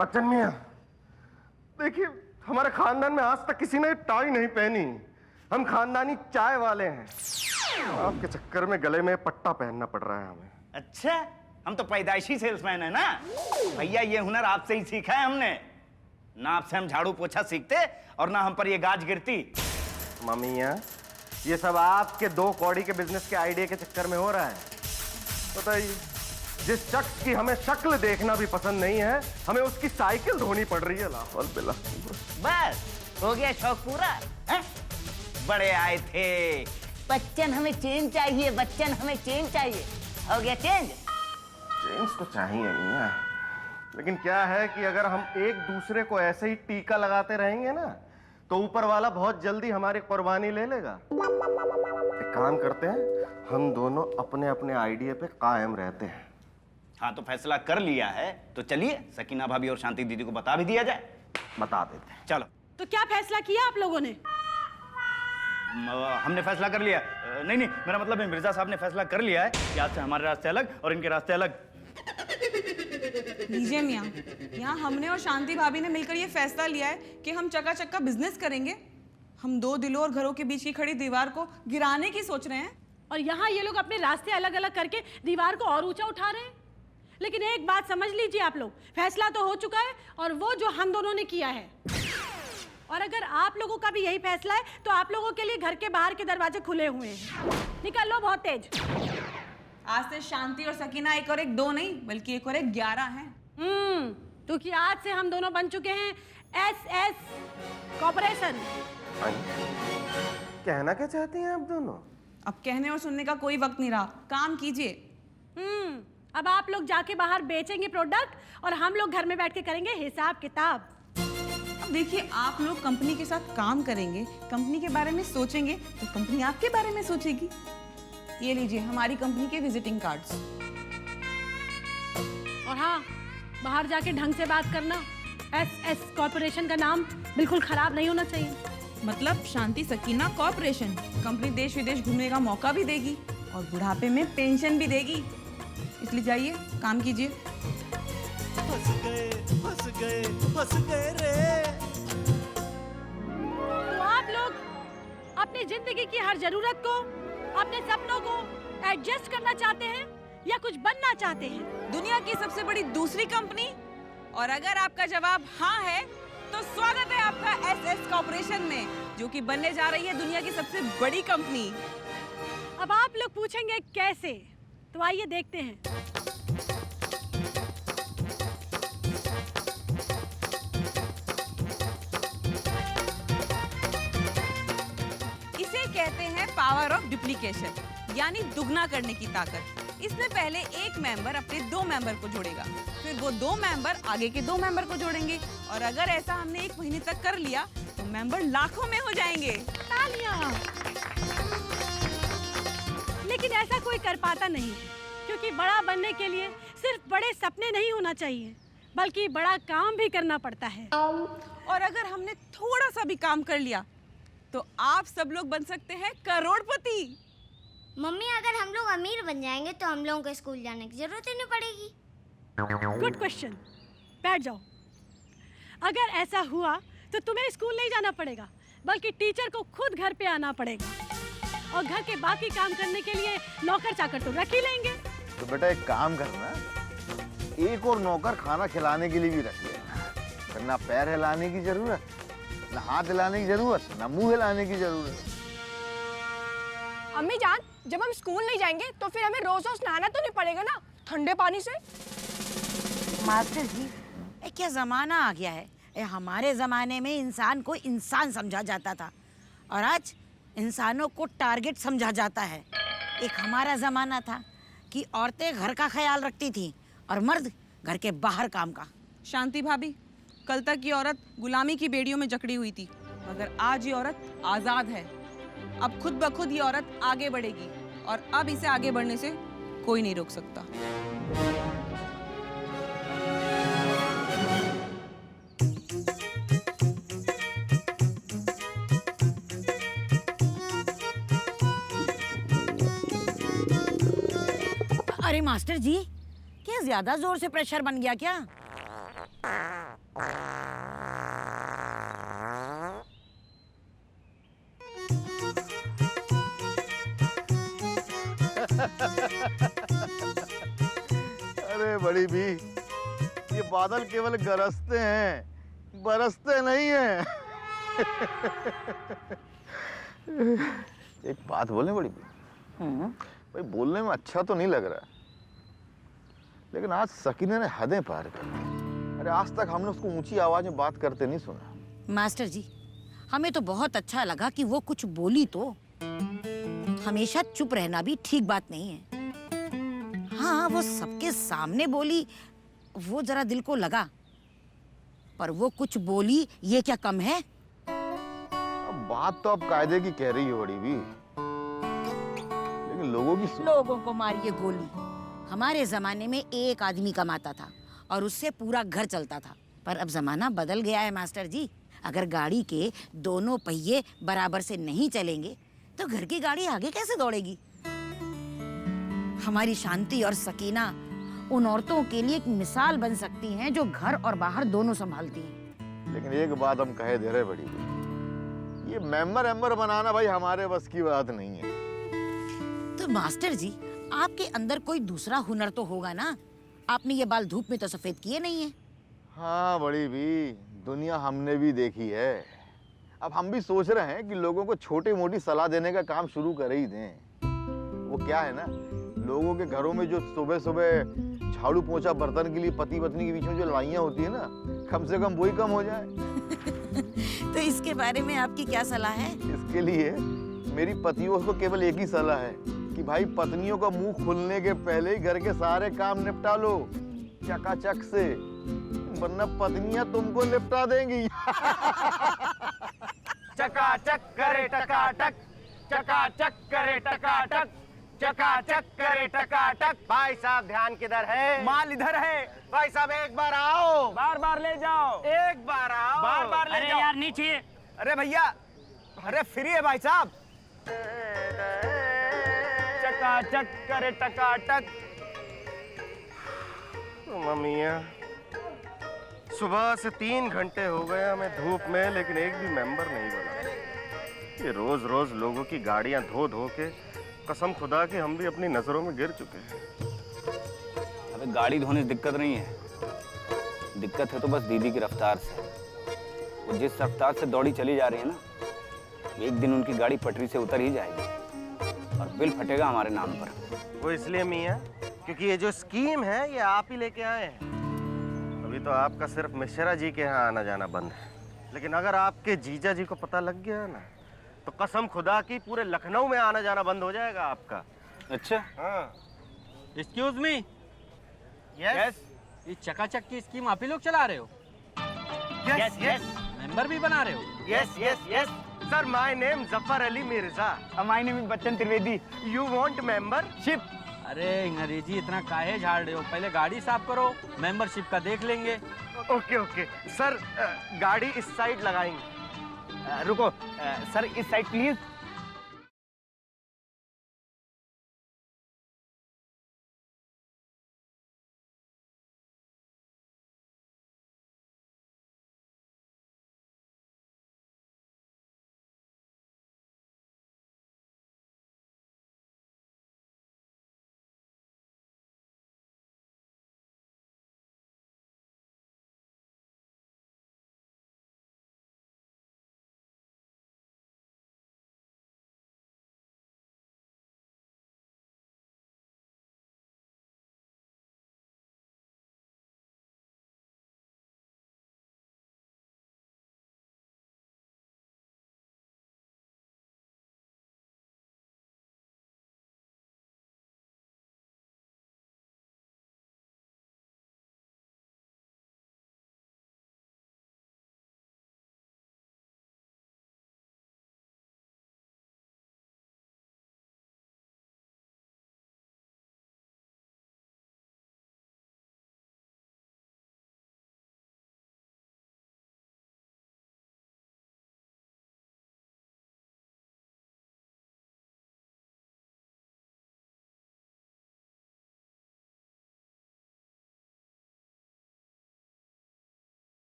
बच्चन मियां, देखिए हमारे खानदान में आज तक किसी ने टाई नहीं पहनी। हम खानदानी चाय वाले हैं। आपके चक्कर में गले में पट्टा पहनना पड़ रहा है हमें। अच्छा, हम तो पैदाइशी सेल्समैन है ना भैया। ये हुनर आपसे ही सीखा है हमने। ना आपसे हम झाड़ू पोछा सीखते और ना हम पर ये गाज गिरती। मम्मियाँ, ये सब आपके 2 कौड़ी के बिजनेस के आइडिया के चक्कर में हो रहा है। बताइए, जिस शख्स की हमें शक्ल देखना भी पसंद नहीं है, हमें उसकी साइकिल धोनी पड़ रही है। बस हो गया शौक पूरा है? बड़े आए थे, बच्चन हमें चेंज चाहिए, बच्चन हमें चेंज चाहिए। हो गया चेंज। चेंज तो चाहिए मियां, लेकिन क्या है कि अगर हम एक दूसरे को ऐसे ही टीका लगाते रहेंगे ना, तो ऊपर वाला बहुत जल्दी हमारी कुर्बानी ले लेगा। एक काम करते हैं, हम दोनों अपने अपने आइडिया पे कायम रहते हैं। हाँ, तो फैसला कर लिया है तो चलिए सकीना भाभी और शांति दीदी को बता भी दिया जाए। बता देते हैं। चलो। तो क्या फैसला किया आप लोगों ने? हमने फैसला कर लिया। नहीं, मेरा मतलब है मिर्जा साहब ने फैसला कर लिया है कि आज से हमारे रास्ते अलग और इनके रास्ते अलग। लीजिए मियाँ, यहाँ हमने और शांति भाभी ने मिलकर ये फैसला लिया है कि हम चकाचक का बिजनेस करेंगे। हम 2 दिलों और घरों के बीच की खड़ी दीवार को गिराने की सोच रहे हैं। और यहाँ ये लोग अपने रास्ते अलग अलग करके दीवार को और ऊंचा उठा रहे हैं। लेकिन एक बात समझ लीजिए आप लोग, फैसला तो हो चुका है और वो जो हम दोनों ने किया है। और अगर आप लोगों का भी यही फैसला है तो आप लोगों के लिए घर के बाहर के दरवाजे खुले हुए हैं। निकल लो बहुत तेज। आज से शांति और सकीना 1 और 1 2 नहीं, बल्कि 1 और 1 11 हैं। क्योंकि आज से हम दोनों बन चुके हैं SS कॉर्पोरेशन। कहना क्या चाहती हैं आप दोनों? अब कहने और सुनने का कोई वक्त नहीं रहा, काम कीजिए। अब आप लोग जाके बाहर बेचेंगे प्रोडक्ट और हम लोग घर में बैठ के करेंगे हिसाब किताब। अब देखिए, आप लोग कंपनी के साथ काम करेंगे, कंपनी के बारे में सोचेंगे, तो कंपनी आपके बारे में सोचेगी। ये लीजिए हमारी कंपनी के विजिटिंग कार्ड्स। और हाँ, बाहर जाके ढंग से बात करना। SS कॉर्पोरेशन का नाम बिल्कुल खराब नहीं होना चाहिए। मतलब शांति सकीना कॉर्पोरेशन। कंपनी देश विदेश घूमने का मौका भी देगी और बुढ़ापे में पेंशन भी देगी। इसलिए जाइए, काम कीजिए। फंस गए रे। तो आप लोग अपनी जिंदगी की हर जरूरत को, अपने सपनों को एडजस्ट करना चाहते हैं या कुछ बनना चाहते हैं? दुनिया की सबसे बड़ी दूसरी कंपनी। और अगर आपका जवाब हाँ है, तो स्वागत है आपका SS कॉर्पोरेशन में, जो कि बनने जा रही है दुनिया की सबसे बड़ी कंपनी। अब आप लोग पूछेंगे कैसे, तो आइए देखते हैं। इसे कहते हैं पावर ऑफ डुप्लीकेशन, यानी दुगना करने की ताकत। इसमें पहले एक मेंबर अपने 2 मेंबर को जोड़ेगा, फिर वो 2 मेंबर आगे के 2 मेंबर को जोड़ेंगे, और अगर ऐसा हमने 1 महीने तक कर लिया तो मेंबर लाखों में हो जाएंगे। तालियां। लेकिन ऐसा कोई कर पाता नहीं, क्योंकि बड़ा बनने के लिए सिर्फ बड़े सपने नहीं होना चाहिए, बल्कि बड़ा काम भी करना पड़ता है। और अगर हमने थोड़ा सा भी काम कर लिया तो आप सब लोग बन सकते हैं करोड़पति। मम्मी, अगर हम लोग अमीर बन जाएंगे तो हम लोगों को स्कूल जाने की जरूरत ही नहीं पड़ेगी। Good question. बैठ जाओ। अगर ऐसा हुआ तो तुम्हें स्कूल नहीं जाना पड़ेगा, बल्कि टीचर को खुद घर पे आना पड़ेगा, और घर के बाकी काम करने के लिए नौकर चाकर तो रख ही लेंगे। तो बेटा एक काम करना, एक और नौकर खाना खिलाने के लिए भी रख लेना। फिर ना पैर हिलाने की जरूरत, ना हाथ हिलाने की जरूरत, ना मुंह हिलाने की जरूरत। अम्मी जान, जब हम स्कूल नहीं जाएंगे तो फिर हमें रोज रोज नहाना तो नहीं पड़ेगा ना ठंडे पानी से। मास्टर जी, क्या जमाना आ गया है। हमारे जमाने में इंसान को इंसान समझा जाता था, और आज इंसानों को टारगेट समझा जाता है। एक हमारा जमाना था कि औरतें घर का ख्याल रखती थी और मर्द घर के बाहर काम का। शांति भाभी, कल तक ये औरत गुलामी की बेड़ियों में जकड़ी हुई थी, मगर आज ये औरत आजाद है। अब खुद ब खुद ये औरत आगे बढ़ेगी, और अब इसे आगे बढ़ने से कोई नहीं रोक सकता। अरे मास्टर जी, क्या ज्यादा जोर से प्रेशर बन गया क्या? अरे बड़ी भी, ये बादल केवल गरजते हैं, बरसते नहीं हैं। एक बात बोले बड़ी भी, भाई बोलने में अच्छा तो नहीं लग रहा, लेकिन आज सकीना ने हदें पार कर दी। अरे आज तक हमने उसको ऊंची आवाज में बात करते नहीं सुना। मास्टर जी, हमें तो बहुत अच्छा लगा कि वो कुछ बोली तो। हमेशा चुप रहना भी ठीक बात नहीं है। हाँ, वो सबके सामने बोली, वो जरा दिल को लगा, पर वो कुछ बोली, ये क्या कम है? अब बात तो अब कायदे की कह रही है बड़ी भी, लेकिन लोगों की लोगों को मारिए गोली। हमारे जमाने में एक आदमी कमाता था और उससे पूरा घर चलता था, पर अब जमाना बदल गया है मास्टर जी। अगर गाड़ी के दोनों पहिए बराबर से नहीं चलेंगे तो घर की गाड़ी आगे कैसे दौड़ेगी? हमारी शांति और सकीना उन औरतों के लिए एक मिसाल बन सकती हैं जो घर और बाहर दोनों संभालती हैं। लेकिन एक बात हम कहे दे रहे बड़ी भी, ये मेंबर बनाना भाई हमारे बस की बात नहीं है। तो मास्टर जी, आपके अंदर कोई दूसरा हुनर तो होगा ना? आपने ये बाल धूप में तो सफेद किए नहीं है। हाँ बड़ी भी, दुनिया हमने भी देखी है। अब हम भी सोच रहे हैं कि लोगों को छोटी मोटी सलाह देने का काम शुरू कर ही दें। वो क्या है ना, लोगों के घरों में जो सुबह सुबह झाड़ू पोंछा बर्तन के लिए पति पत्नी के बीच में जो लड़ाइयाँ होती है ना, कम से कम वही कम हो जाए। तो इसके बारे में आपकी क्या सलाह है? इसके लिए मेरी पतियों को केवल एक ही सलाह है कि भाई पत्नियों का मुंह खुलने के पहले ही घर के सारे काम निपटा लो चकाचक से, वरना पत्नियां तुमको निपटा देंगी। चकाचक करे टकाटक, चकाचक करे टकाटक, चकाचक करे टकाटक। भाई साहब ध्यान किधर है? माल इधर है। भाई साहब एक बार आओ, बार बार ले जाओ, एक बार आओ, बार बार ले अरे जाओ। यार नीचे। अरे भैया, अरे फ्री है भाई साहब। चकाचक करे टकाटक। मम्मिया, सुबह से 3 घंटे हो गए हमें धूप में, लेकिन एक भी मेंबर नहीं बना। ये रोज रोज लोगों की गाड़ियां धो धो के कसम खुदा के हम भी अपनी नजरों में गिर चुके हैं। अबे गाड़ी धोने से दिक्कत नहीं है, दिक्कत है तो बस दीदी की रफ्तार से। वो जिस रफ्तार से दौड़ी चली जा रही है ना, एक दिन उनकी गाड़ी पटरी से उतर ही जाएगी और बिल फटेगा हमारे नाम पर। वो इसलिए मियाँ क्योंकि ये जो स्कीम है ये आप ही लेके आए हैं। अभी तो आपका सिर्फ मिश्रा जी के यहाँ आना जाना बंद है, लेकिन अगर आपके जीजा जी को पता लग गया ना, तो कसम खुदा की पूरे लखनऊ में आना जाना बंद हो जाएगा आपका। अच्छा, हाँ। एक्सक्यूज मी, यस ये चकाचक की स्कीम आप ही लोग चला रहे हो? यस यस मेंबर भी बना रहे हो? Yes yes yes sir, my name Zafar Ali Mirza. My name is Bachchan Trivedi. You want membership? अरे अंग्रेजी इतना काहे झाड़ रहे हो? पहले गाड़ी साफ करो, मेंबरशिप का देख लेंगे। ओके ओके सर, गाड़ी इस साइड लगाएंगे। रुको सर, इस साइड प्लीज।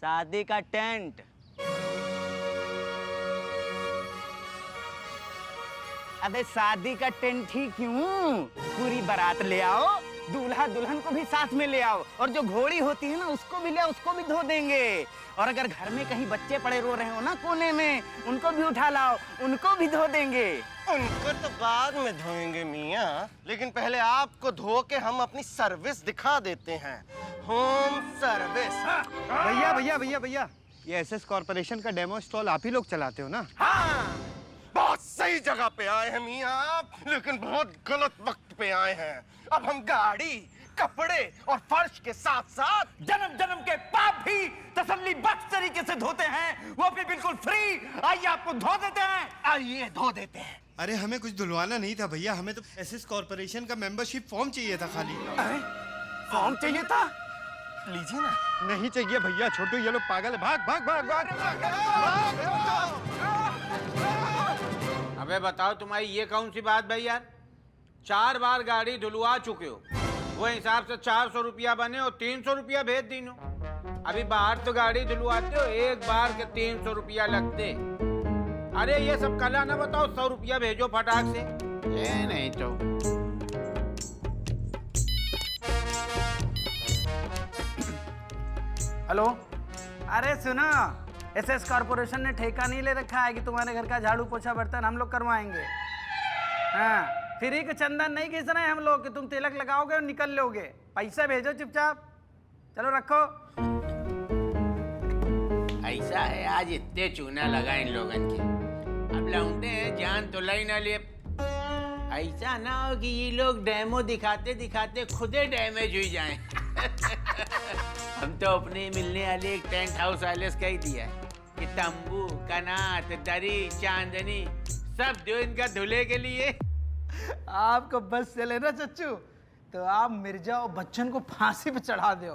शादी का टेंट। अबे शादी का टेंट ही क्यों, पूरी बारात ले आओ, दूल्हा दुल्हन को भी साथ में ले आओ, और जो घोड़ी होती है ना उसको भी ले आओ, उसको भी धो देंगे। और अगर घर में कहीं बच्चे पड़े रो रहे हो ना कोने में, उनको भी उठा लाओ, उनको भी धो देंगे। उनको तो बाद में धोएंगे मियाँ, लेकिन पहले आपको धो के हम अपनी सर्विस दिखा देते हैं, होम सर्विस। भैया भैया भैया भैया, ये एसएस कॉर्पोरेशन का डेमो स्टॉल आप ही लोग चलाते हो ना? हाँ, बहुत सही जगह पे आए हैं मियाँ आप, लेकिन बहुत गलत वक्त पे आए हैं। अब हम गाड़ी, कपड़े और फर्श के साथ साथ जन्म जन्म के पाप भी तसल्ली बख्श तरीके से धोते हैं, वो भी बिल्कुल फ्री। आइए आपको धो देते हैं, आइए धो देते हैं। अरे हमें कुछ धुलवाना नहीं था भैया, हमें तो एसएस कॉर्पोरेशन का मेंबरशिप फॉर्म चाहिए था खाली। फॉर्म चाहिए था? लीजिए ना। नहीं चाहिए भैया, छोटू ये लोग पागल है, भाग भाग भाग भाग। अबे बताओ तुम्हारी ये कौन सी बात भाई यार, 4 बार गाड़ी धुलवा चुके हो, वो हिसाब से 400 रुपया बने और 300 रुपया भेज दीनो। अभी बाहर तो गाड़ी धुलवाते हो, एक बार के 300 रुपया लगते। अरे ये सब कला ना बताओ, 100 रुपया भेजो फटाक से। ये नहीं तो हेलो, अरे सुनो, एसएस कॉर्पोरेशन ने ठेका नहीं ले रखा है कि तुम्हारे घर का झाड़ू पोछा बर्तन हम लोग करवाएंगे। हाँ, फ्री का चंदन नहीं खींचना है हम लोग कि तुम तिलक लगाओगे और निकल लोगे। पैसा भेजो चुपचाप, चलो रखो। ऐसा है आज इतने चूना लगा इन लोगन के, अब लौंडे हैं जान तो लाई ना ले। ऐसा ना हो कि ये लोग डेमो दिखाते दिखाते खुदे डैमेज हुई जाएं। हम तो अपने मिलने वाले एक टेंट हाउस वाले से कह दिया कि तंबू, कनात, दरी, चांदनी सब दो इनका धुले के लिए। आपको बस चले ना चच्चू, तो आप मिर्जा और बच्चन को फांसी पे चढ़ा दो।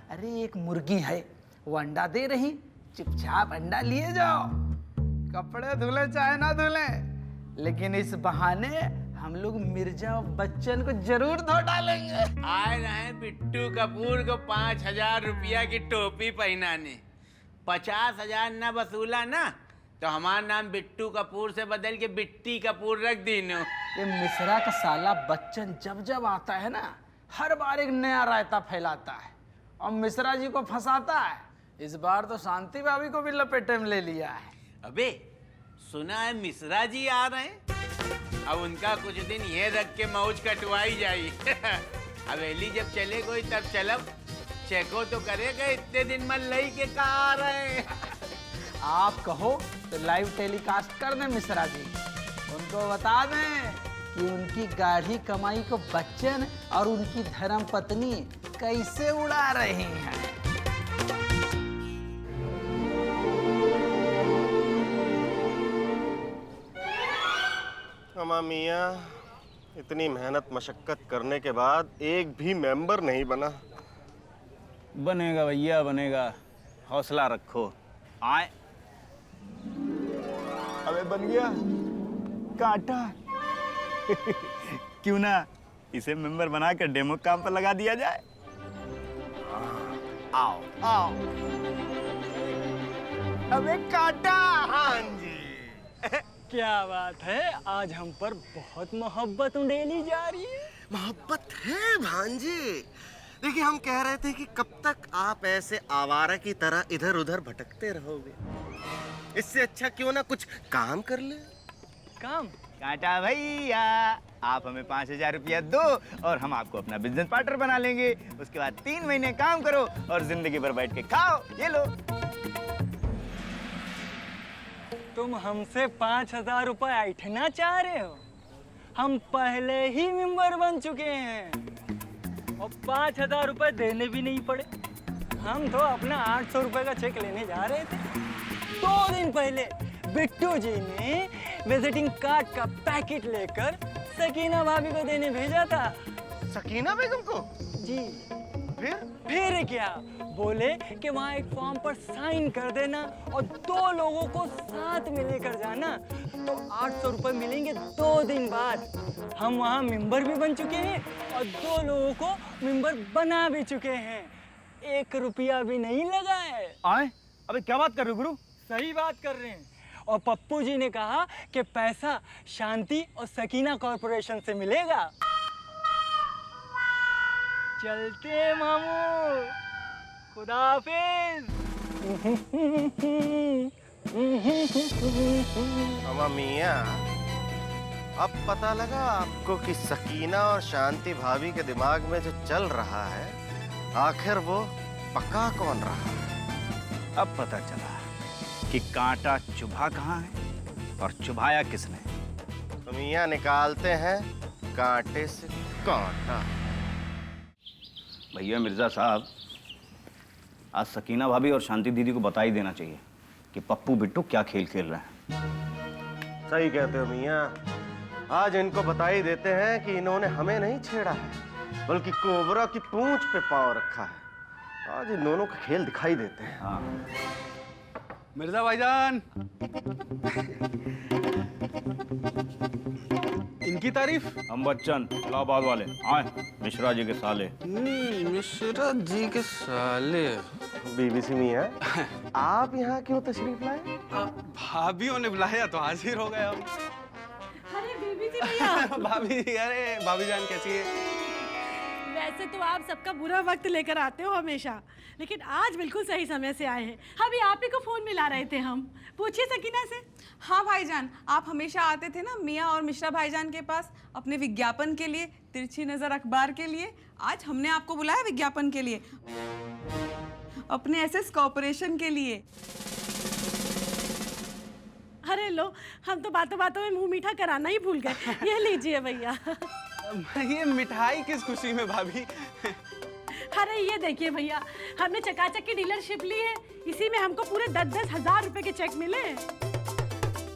अरे एक मुर्गी है, वो अंडा दे रही, चुपचाप अंडा लिए जाओ, कपड़े धुले चाहे ना धुले, लेकिन इस बहाने हम लोग मिर्जा और बच्चन को जरूर धो डालेंगे। आए रहे बिट्टू कपूर को 5,000 रुपया की टोपी पहनाने, 50,000 ना वसूला ना तो हमारा नाम बिट्टू कपूर से बदल के बिट्टी कपूर रख दीनो। ये मिश्रा का साला बच्चन जब जब आता है ना, हर बार एक नया रायता फैलाता है और मिश्रा जी को फंसाता है। इस बार तो शांति भाभी को भी लपेटे में ले लिया है। अबे सुना है मिश्रा जी आ रहे हैं, अब उनका कुछ दिन ये रख के मौज कटवाई जाई। हवेली जब चले कोई तब चलब, चेको तो करेगा, इतने दिन मन लई के कहा आ रहे हैं। आप कहो तो लाइव टेलीकास्ट कर दें मिश्रा जी, उनको बता दें कि उनकी गाढ़ी कमाई को बच्चन और उनकी धर्म पत्नी कैसे उड़ा रही हैं। अम्मा मियाँ, इतनी मेहनत मशक्कत करने के बाद एक भी मेंबर नहीं बना। बनेगा भैया बनेगा, हौसला रखो। आए अबे बन गया कांटा। क्यों ना इसे मेंबर बनाकर डेमो काम पर लगा दिया जाए। आओ आओ। अबे कांटा। हाँ जी। क्या बात है, आज हम पर बहुत मोहब्बत उड़ेली जा रही है। मोहब्बत है भांजी, देखिए हम कह रहे थे कि कब तक आप ऐसे आवारा की तरह इधर उधर भटकते रहोगे, इससे अच्छा क्यों ना कुछ काम कर ले। काम? कांटा भैया, आप हमें 5,000 रुपया दो और हम आपको अपना बिजनेस पार्टनर बना लेंगे। उसके बाद 3 महीने काम करो और जिंदगी भर बैठ के खाओ। ये लो। तुम हमसे 5,000 रुपए ऐंठना चाह रहे हो? हम पहले ही मेंबर बन चुके हैं और 5,000 रुपए देने भी नहीं पड़े। हम तो अपना 800 रुपए का चेक लेने जा रहे थे। 2 दिन पहले बिट्टू जी ने विजिटिंग कार्ड का पैकेट लेकर सकीना भाभी को देने भेजा था। सकीना बेगम को? जी। फिर क्या बोले कि वहाँ एक फॉर्म पर साइन कर देना और 2 लोगों को साथ में लेकर जाना तो 800 रुपए मिलेंगे 2 दिन बाद। हम वहाँ मेंबर भी बन चुके हैं और 2 लोगों को मेंबर बना भी चुके हैं। 1 रुपया भी नहीं लगा है। आए? अबे क्या बात कर रहे हो गुरु? सही बात कर रहे हैं। और पप्पू जी ने कहा कि पैसा शांति और सकीना कॉर्पोरेशन से मिलेगा। चलते हैं मामू, खुदा हाफिज। मामा मियाँ, अब पता लगा आपको कि सकीना और शांति भाभी के दिमाग में जो चल रहा है, आखिर वो पका कौन रहा है? अब पता चला कि कांटा चुभा कहाँ है और चुभाया किसने। तो मियाँ निकालते हैं कांटे से कांटा। भैया मिर्जा साहब, आज सकीना भाभी और शांति दीदी को बता ही देना चाहिए कि पप्पू बिट्टू क्या खेल खेल रहे हैं। सही कहते हो मियाँ, आज इनको बता ही देते हैं कि इन्होंने हमें नहीं छेड़ा है, बल्कि कोबरा की पूंछ पे पांव रखा है। आज इन दोनों का खेल दिखाई देते हैं। हाँ। मिर्जा भाईजान, इनकी तारीफ। हम बच्चन इलाहाबाद वाले आए, मिश्रा जी के साले। मिश्रा जी के साले। बीबीसी मियाँ, आप यहाँ क्यों तशरीफ लाए? भाभीओ ने बुलाया तो हाजिर हो गए हम। अरे बीबीसी भैया। भाभी, अरे भाभी जान कैसी है? वैसे तो आप सबका बुरा वक्त लेकर आते हो हमेशा, लेकिन आज बिल्कुल सही समय से आए हैं। अभी आप ही को फोन मिला रहे थे हम। पूछिए सकीना से। हाँ भाईजान, आप हमेशा आते थे ना मियाँ और मिश्रा भाईजान के पास अपने विज्ञापन के लिए, तिरछी नजर अखबार के लिए। आज हमने आपको बुलाया विज्ञापन के लिए, अपने एसएस कॉर्पोरेशन के लिए। अरे लो, हम तो बातों बातों में मुंह मीठा कराना ही भूल गए। ये लीजिए भैया। ये मिठाई किस खुशी में भाभी? अरे ये देखिए भैया, हमने चकाचक की डीलरशिप ली है, इसी में हमको पूरे 10-10 हजार रुपए के चेक मिले।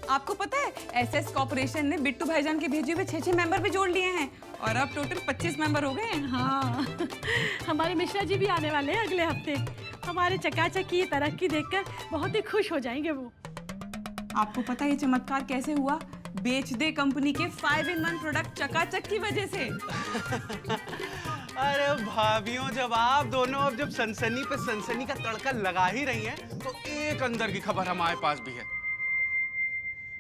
आपको पता है एसएस कॉर्पोरेशन ने बिट्टू भाईजान के भेजे हुए 6 मेंबर भी जोड़ लिए हैं और अब टोटल 25 मेंबर हो गए हैं। हाँ, हमारे मिश्रा जी भी आने वाले हैं अगले हफ्ते। हमारे चकाचक की ये तरक्की देखकर बहुत ही खुश हो जाएंगे वो। आपको पता है ये चमत्कार कैसे हुआ? बेच दे कंपनी के 5-in-1 प्रोडक्ट चकाचक की वजह से। अरे भाभीओ, जब आप दोनों अब जब सनसनी पे सनसनी का तड़का लगा ही रही हैं, तो एक अंदर की खबर हमारे पास भी है।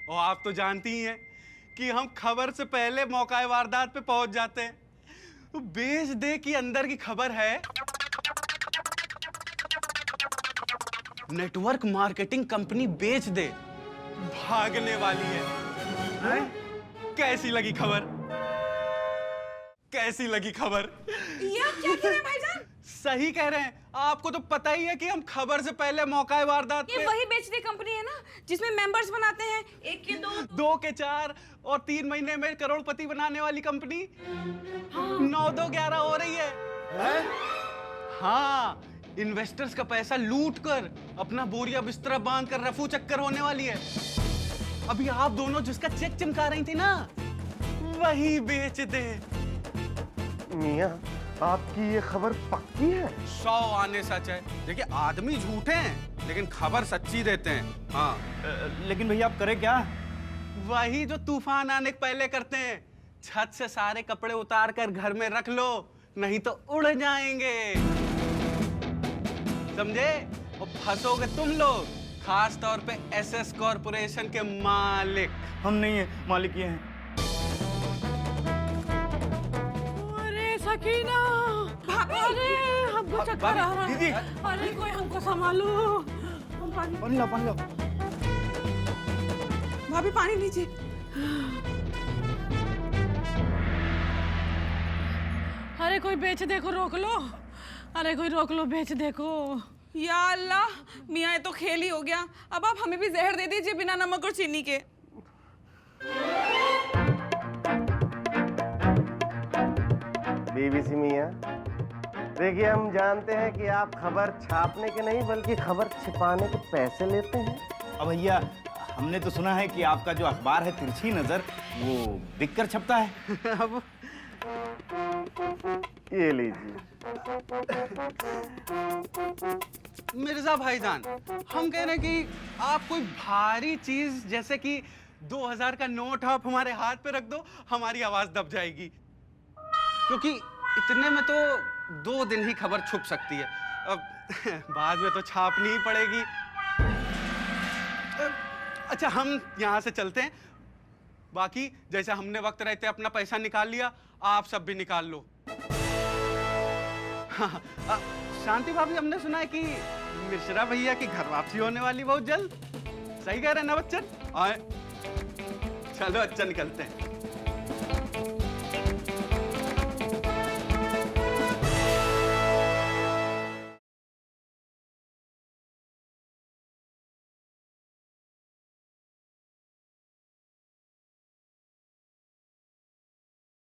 और आप तो जानती ही हैं कि हम खबर से पहले मौका वारदात पे पहुंच जाते हैं। तो बेच दे की अंदर की खबर है, नेटवर्क मार्केटिंग कंपनी बेच दे भागने वाली है। कैसी लगी खबर? कैसी लगी खबर? ये आप क्या कह रहे हैं भाईजान? सही कह रहे हैं। आपको तो पता ही है कि हम खबर से पहले मौका वारदात ये पे वही बेच दे कंपनी है ना जिसमें मेंबर्स बनाते हैं 1 के 2, 2 के 4 और 3 महीने में करोड़पति बनाने वाली कंपनी। 9-2-11 हो रही है। हाँ, इन्वेस्टर्स का पैसा लूट कर अपना बोरिया बिस्तरा बांध कर रफू चक्कर होने वाली है। अभी आप दोनों जिसका चेक चमका रही थी ना, वही बेच दे। मियाँ, आपकी ये खबर पक्की है? 100 आने सच है। देखिए, आदमी झूठे हैं लेकिन खबर सच्ची देते हैं। हाँ, लेकिन भैया आप करें क्या? वही जो तूफान आने के पहले करते हैं। छत से सारे कपड़े उतार कर घर में रख लो, नहीं तो उड़ जाएंगे। समझे? और फंसोगे तुम लोग, खास तौर पे एसएस कॉर्पोरेशन के मालिक। हम नहीं है, मालिक ये हैं। अरे सकीना, अरे हमको चक्कर आ रहा है। दीदी, अरे कोई हमको संभालो। पानी लाओ, पानी लाओ। भाभी पानी लीजिए। अरे कोई बेच दे को रोक लो। अरे कोई रोक लो, बेच दे को। या अल्लाह, मियाँ ये तो खेल ही हो गया। अब आप हमें भी जहर दे दीजिए बिना नमक और चीनी के। बीबीसी मियाँ, देखिए हम जानते हैं कि आप खबर छापने के नहीं बल्कि खबर छिपाने के पैसे लेते हैं। अब भैया, हमने तो सुना है कि आपका जो अखबार है तिरछी नजर, वो बिककर छपता है। अब ये लीजिए। मिर्जा भाईजान, हम कह रहे हैं कि आप कोई भारी चीज जैसे कि 2000 का नोट आप हमारे हाथ पे रख दो, हमारी आवाज दब जाएगी। क्योंकि इतने में तो 2 दिन ही खबर छुप सकती है। अब बाद में तो छापनी ही पड़ेगी। अच्छा हम यहाँ से चलते हैं, बाकी जैसे हमने वक्त रहते अपना पैसा निकाल लिया, आप सब भी निकाल लो। हाँ, शांति भाभी, हमने सुना है कि मिश्रा भैया की घर वापसी होने वाली बहुत जल्द। सही कह रहे हैं ना बच्चन? चलो अच्छा निकलते हैं।